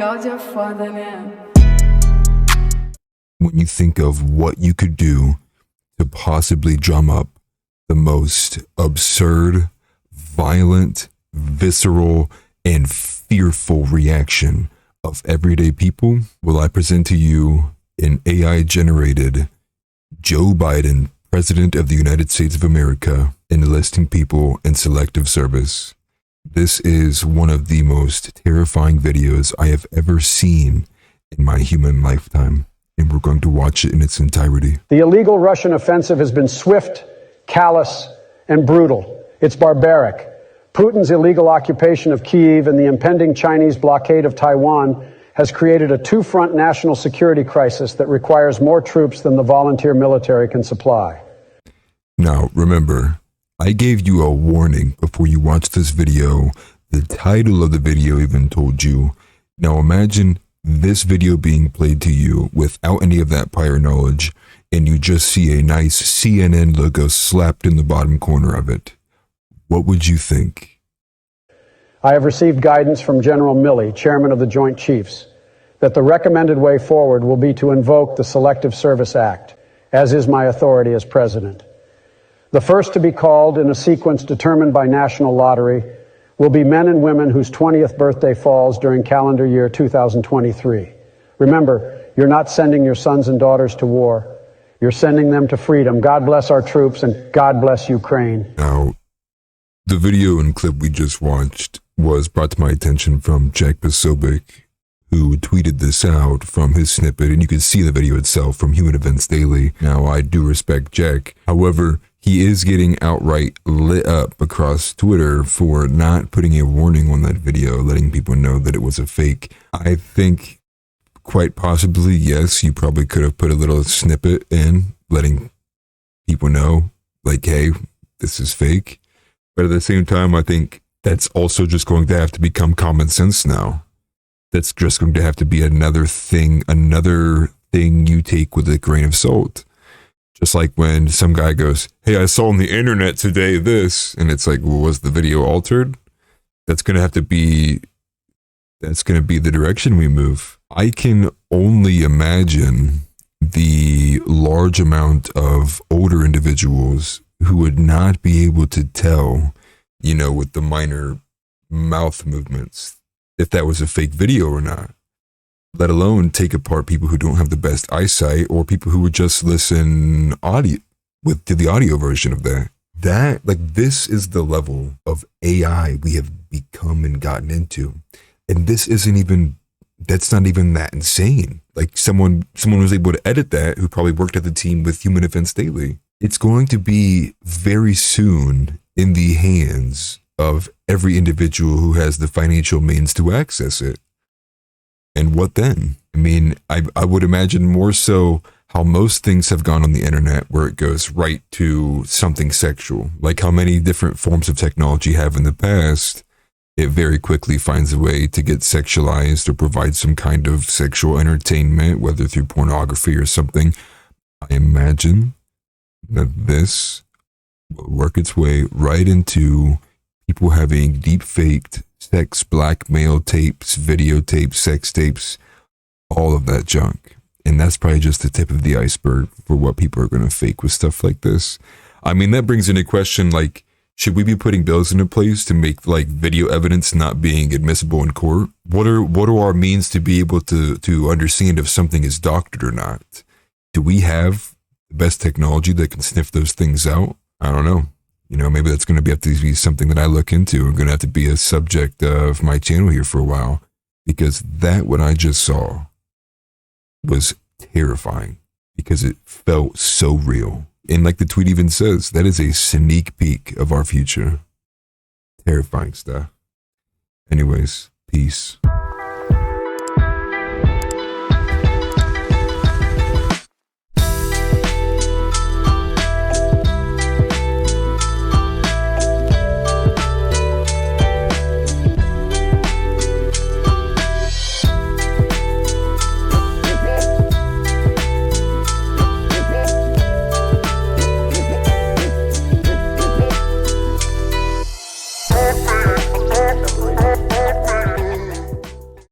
You're just foda, né? When you think of what you could do to possibly drum up the most absurd, violent, visceral, and fearful reaction of everyday people, will I present to you an AI-generated Joe Biden, President of the United States of America, enlisting people in selective service. This is one of the most terrifying videos I have ever seen in my human lifetime, and we're going to watch it in its entirety. The illegal Russian offensive has been swift, callous, and brutal. It's barbaric. Putin's illegal occupation of Kyiv and the impending Chinese blockade of Taiwan has created a two-front national security crisis that requires more troops than the volunteer military can supply. Now, remember, I gave you a warning before you watched this video. The title of the video even told you. Now imagine this video being played to you without any of that prior knowledge, and you just see a nice CNN logo slapped in the bottom corner of it. What would you think? I have received guidance from General Milley, Chairman of the Joint Chiefs, that the recommended way forward will be to invoke the Selective Service Act, as is my authority as President. The first to be called in a sequence determined by national lottery will be men and women whose 20th birthday falls during calendar year 2023. Remember, you're not sending your sons and daughters to war. You're sending them to freedom. God bless our troops and God bless Ukraine. Now, the video and clip we just watched was brought to my attention from Jack Poso, who tweeted this out from his snippet, and you can see the video itself from Human Events Daily. Now, I do respect Jack. However, he is getting outright lit up across Twitter for not putting a warning on that video, letting people know that it was a fake. I think quite possibly, yes, you probably could have put a little snippet in, letting people know, like, hey, this is fake. But at the same time, I think that's also just going to have to become common sense now. That's just going to have to be another thing you take with a grain of salt. Just like when some guy goes, hey, I saw on the internet today this, and it's like, well, was the video altered? That's going to be the direction we move. I can only imagine the large amount of older individuals who would not be able to tell, with the minor mouth movements, if that was a fake video or not. Let alone take apart people who don't have the best eyesight, or people who would just listen to the audio version of that. This is the level of AI we have become and gotten into. And that's not even that insane. Like someone was able to edit that who probably worked at the team with Human Events Daily. It's going to be very soon in the hands of every individual who has the financial means to access it. And what then? I mean, I would imagine more so how most things have gone on the internet, where it goes right to something sexual. Like how many different forms of technology have in the past, it very quickly finds a way to get sexualized or provide some kind of sexual entertainment, whether through pornography or something. I imagine that this will work its way right into people having deep-faked sex blackmail tapes, videotapes, sex tapes, all of that junk. And that's probably just the tip of the iceberg for what people are going to fake with stuff like this. I mean, that brings into question, like, should we be putting bills into place to make, like, video evidence not being admissible in court? What are our means to be able to understand if something is doctored or not? Do we have the best technology that can sniff those things out? I don't know. Maybe that's going to have to be something that I look into. I'm going to have to be a subject of my channel here for a while, because what I just saw was terrifying, because it felt so real. And like the tweet even says, that is a sneak peek of our future. Terrifying stuff. Anyways, peace.